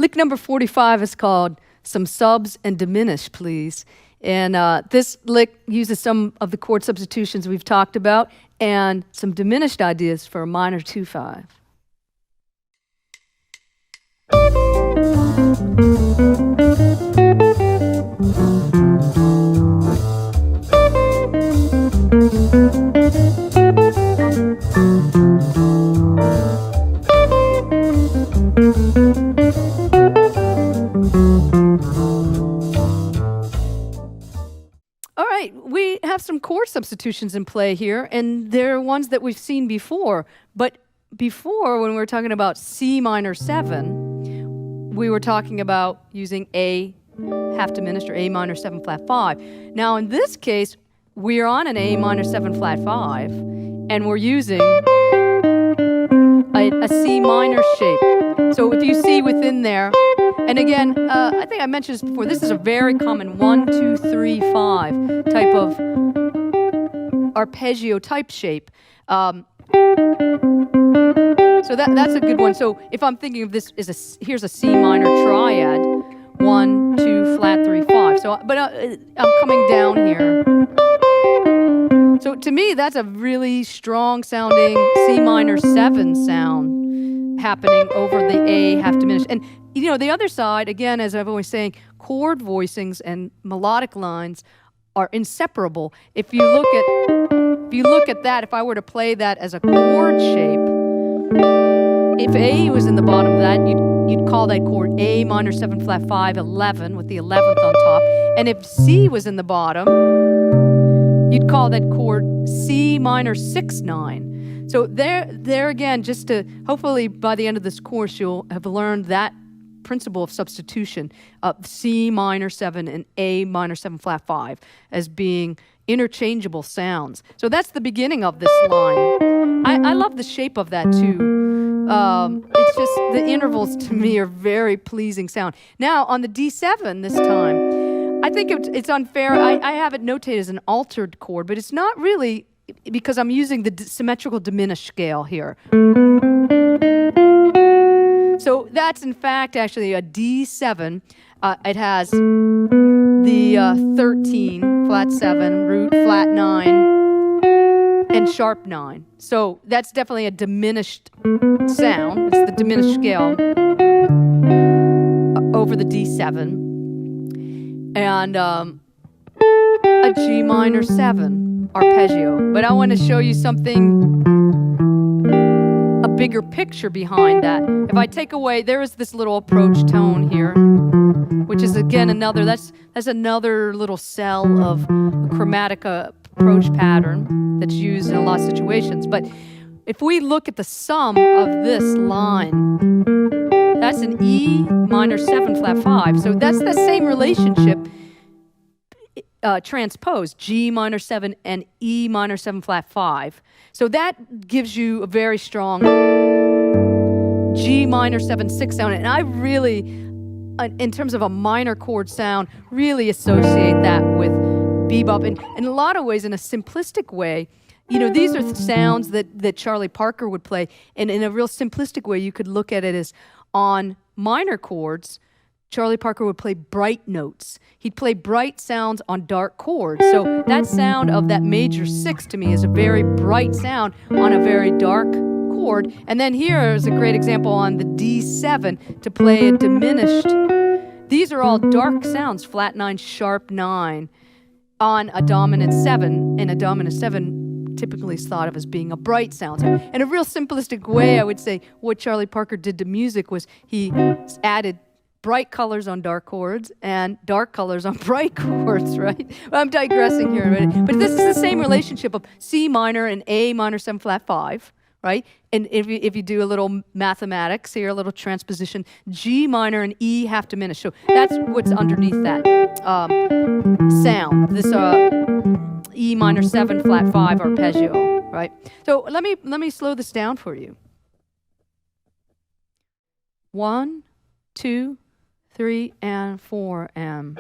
Lick number 45 is called Some Subs and Diminish, Please. And this lick uses some of the chord substitutions we've talked about and some diminished ideas for a minor 2/5. All right, we have some chord substitutions in play here, and they're ones that we've seen before. But before, when we were talking about C minor 7, we were talking about using A half diminished or A minor 7 flat 5. Now in this case, we're on an A minor 7 flat 5, and we're using a C minor shape. So if you see within there, and again, I think I mentioned this before, this is a very common 1, 2, 3, 5 type of arpeggio type shape. So that's a good one. So if I'm thinking of this as here's a C minor triad, 1, 2, flat 3, 5. So, but I'm coming down here. So to me, that's a really strong sounding C minor 7 sound happening over the A half diminished. And you know, the other side, again, as I've always saying, chord voicings and melodic lines are inseparable. If you look at that, if I were to play that as a chord shape, if A was in the bottom of that, you'd call that chord A minor 7 flat 5 11 with the 11th on top. And if C was in the bottom, you'd call that chord C minor 6 9. So there again, just to hopefully by the end of this course you'll have learned that principle of substitution of C minor 7 and A minor 7 flat 5 as being interchangeable sounds. So that's the beginning of this line. I love the shape of that too. It's just the intervals to me are very pleasing sound. Now on the D7 this time, I think it's unfair. I have it notated as an altered chord, but it's not really because I'm using the symmetrical diminished scale here. So that's in fact actually a D7. It has the 13, flat 7, root, flat 9, and sharp 9. So that's definitely a diminished sound. It's the diminished scale over the D7. And a G minor 7 arpeggio. But I want to show you something, a bigger picture behind that. If I take away, there is this little approach tone here, which is again that's another little cell of a chromatic approach pattern that's used in a lot of situations. But if we look at the sum of this line, that's an E minor 7 flat 5. So that's the same relationship transposed, G minor 7 and E minor 7 flat 5. So that gives you a very strong G minor 7 6 sound. And I really, in terms of a minor chord sound, really associate that with bebop. And in a lot of ways, in a simplistic way, you know, these are sounds that Charlie Parker would play. And in a real simplistic way, you could look at it as on minor chords, Charlie Parker would play bright notes. He'd play bright sounds on dark chords. So that sound of that major 6 to me is a very bright sound on a very dark chord. And then here is a great example on the D7 to play a diminished. These are all dark sounds, flat 9, sharp 9, on a dominant 7. And a dominant 7 typically is thought of as being a bright sound. So in a real simplistic way, I would say what Charlie Parker did to music was he added bright colors on dark chords and dark colors on bright chords, right? I'm digressing here, but this is the same relationship of C minor and A minor 7 flat 5, right? And if you do a little mathematics here, a little transposition, G minor and E half diminished. So that's what's underneath that sound. This E minor 7 flat 5 arpeggio, right? So let me slow this down for you. 1, 2, 3, and 4, and